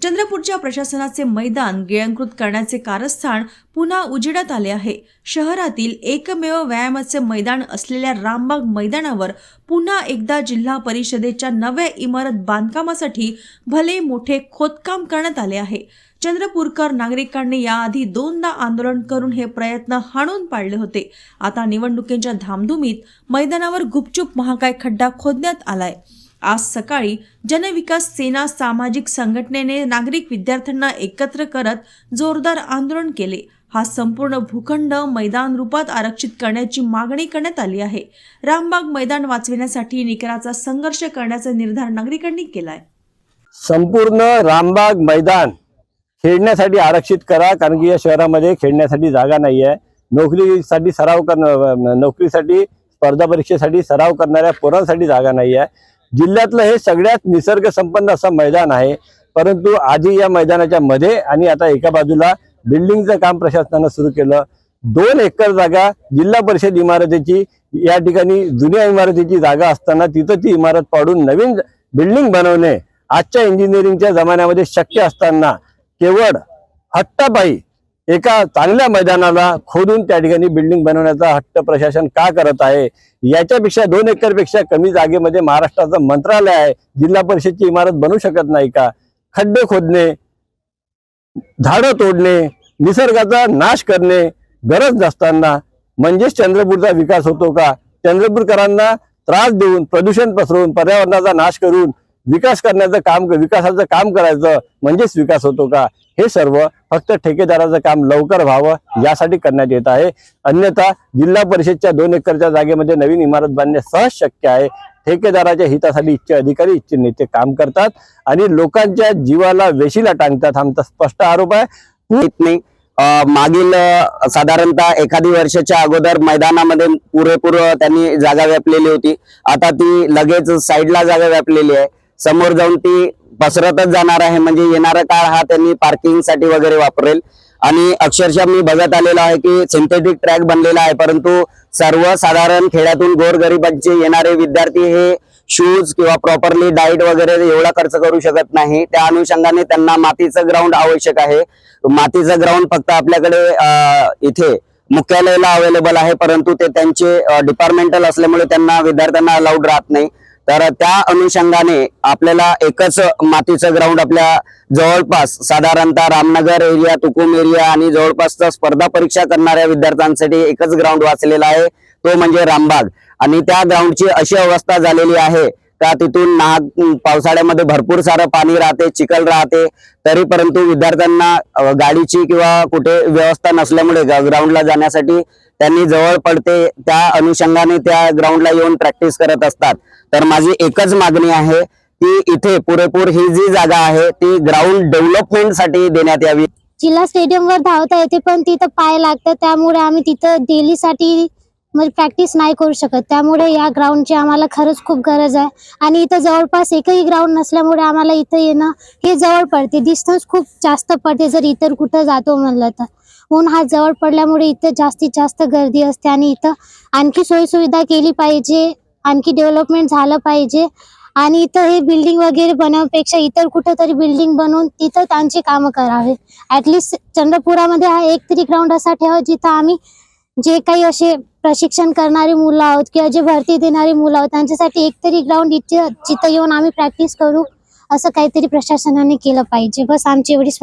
चंद्रपूरच्या प्रशासनाचे मैदान गिळंकृत करण्याचे कारस्थान पुन्हा उजेडात आले आहे। शहरातील एकमेव व्यायामाचे मैदान असलेल्या रामबाग मैदानावर पुन्हा एकदा जिल्हा परिषदेच्या नव्या इमारत बांधकामासाठी भले मोठे खोदकाम करण्यात आले आहे। चंद्रपूरकर नागरिकांनी याआधी 2दा आंदोलन करून हे प्रयत्न हाणून पाडले होते। आता निवडणुकीच्या धामधुमीत मैदानावर गुपचूप महाकाय खड्डा खोदण्यात आलाय। आज सकाळी जनविकास सेना सामाजिक संघटनेने नागरिक विद्यार्थ्यांना एकत्र करत जोरदार आंदोलन केले। हा संपूर्ण भूखंड मैदान रूपात आरक्षित करण्याची मागणी करण्यात आली आहे। रामबाग मैदान वाचविण्यासाठी निकराचा संघर्ष करण्याचा निर्धार नागरिकांनी केलाय। संपूर्ण रामबाग मैदान खेळण्यासाठी आरक्षित करा, कारण की या शहरामध्ये खेळण्यासाठी जागा नाही आहे। नोकरीसाठी नोकरीसाठी स्पर्धा परीक्षेसाठी सराव करणाऱ्या पोरांसाठी जागा नाही आहे। जिल्ह्यातलं हे सगळ्यात निसर्ग संपन्न असं मैदान आहे, परंतु आधी या मैदानाच्या मध्ये आणि आता एका बाजूला बिल्डिंगचं काम प्रशासनाने सुरू केलं। 2 एकर जागा जिल्हा परिषद इमारतीची या ठिकाणी जुन्या इमारतीची जागा असताना तिथं ती इमारत पाडून नवीन बिल्डिंग बनवणे आजच्या इंजिनिअरिंगच्या जमान्यामध्ये शक्य असताना केवळ हट्टापायी एका चांगल्या मैदानाला खोदून त्या ठिकाणी बिल्डिंग बनवण्याचा हट्ट प्रशासन का करत आहे? याच्यापेक्षा 2 एकरपेक्षा कमी जागेमध्ये महाराष्ट्राचं मंत्रालय आहे, जिल्हा परिषदची इमारत बनवू शकत नाही का? खड्डे खोदणे, झाडं तोडणे, निसर्गाचा नाश करणे गरज नसताना म्हणजेच चंद्रपूरचा विकास होतो का? चंद्रपूरकरांना त्रास देऊन, प्रदूषण पसरवून, पर्यावरणाचा नाश करून विकासाचं काम करायचं म्हणजेच विकास होतो का? हे सर्व फक्त ठेकेदाराचं काम लवकर व्हावं यासाठी करण्यात येत आहे। अन्यथा जिल्हा परिषदच्या 2 एकरच्या जागेमध्ये नवीन इमारत बांधणे सहज शक्य आहे। ठेकेदाराच्या हितासाठी इच्छित अधिकारी, इच्छित नेते काम करतात आणि लोकांच्या जीवाला वेशीला टांगतात, आमचा स्पष्ट आरोप आहे। मागील साधारणतः एखादी वर्षाच्या अगोदर मैदानामध्ये पुरेपूर त्यांनी जागा व्यापलेली होती। आता ती लगेच साईडला जागा व्यापलेली आहे, समोर जाऊन ती पसरतच जाणार आहे। म्हणजे येणारा काळ हा त्यांनी पार्किंग साठी वगैरे वापरेल। आणि अक्षरशः मी बघत आलेलो आहे की सिंथेटिक ट्रॅक बनलेला आहे, परंतु सर्वसाधारण खेड्यातून गोरगरिबांचे येणारे विद्यार्थी हे शूज किंवा प्रॉपरली डाएट वगैरे एवढा खर्च करू शकत नाही। त्या अनुषंगाने त्यांना मातीचं ग्राउंड आवश्यक आहे। मातीचं ग्राउंड फक्त आपल्याकडे इथे मुख्यालयाला अवेलेबल आहे, परंतु ते त्यांचे डिपार्टमेंटल असल्यामुळे त्यांना विद्यार्थ्यांना अलाउड राहत नाही। तर त्या अनुषंगाने आपल्याला एकच मातीचं ग्राउंड आपल्या जवळपास साधारणतः रामनगर एरिया, तुकुम एरिया आणि जवळपासच्या स्पर्धा परीक्षा करणाऱ्या विद्यार्थ्यांसाठी एकच ग्राउंड वाचलेला आहे, तो म्हणजे रामबाग। आणि त्या ग्राउंडची अशी अवस्था झालेली आहे का तिथून पावसाळ्यामध्ये भरपूर सारं पाणी राहते, चिखल राहते, तरी परंतु विद्यार्थ्यांना गाडीची किंवा कुठे व्यवस्था नसल्यामुळे ग्राउंडला जाण्यासाठी त्यांनी जवळ पडते, त्या अनुषंगाने त्या ग्राउंडला येऊन प्रॅक्टिस करत असतात। तर माझी एकच मागणी आहे की इथे पुरेपूर ही जी जागा आहे ती ग्राउंड डेव्हलपमेंटसाठी देण्यात यावी। जिल्हा स्टेडियमवर धावता येते, पण तिथं पाय लागतात, त्यामुळे आम्ही तिथं डेलीसाठी म्हणजे प्रॅक्टिस नाही करू शकत। त्यामुळे या ग्राउंडची आम्हाला खरंच खूप गरज आहे। आणि इथं जवळपास एकही ग्राउंड नसल्यामुळे आम्हाला इथं येणं हे जवळ पडते, डिस्टन्स खूप जास्त पडते जर इतर कुठं जातो म्हणलं तर। म्हणून हा जवळ पडल्यामुळे इथं जास्तीत जास्त गर्दी असते आणि इथं आणखी सोयीसुविधा केली पाहिजे, आणखी डेव्हलपमेंट झालं पाहिजे। आणि इथं हे बिल्डिंग वगैरे बनवण्यापेक्षा इतर कुठेतरी बिल्डिंग बनवून तिथं त्यांची कामं करावे। ऍटलिस्ट चंद्रपुरामध्ये हा एक तरी ग्राउंड असा ठेवा जिथं आम्ही जे काही असे प्रशिक्षण करणारी मुलं आहोत किंवा जे भरती देणारी मुलं आहोत त्यांच्यासाठी एकतरी ग्राउंड जिथं येऊन आम्ही प्रॅक्टिस करू, असं काहीतरी प्रशासनाने केलं पाहिजे। बस आमची एवढीच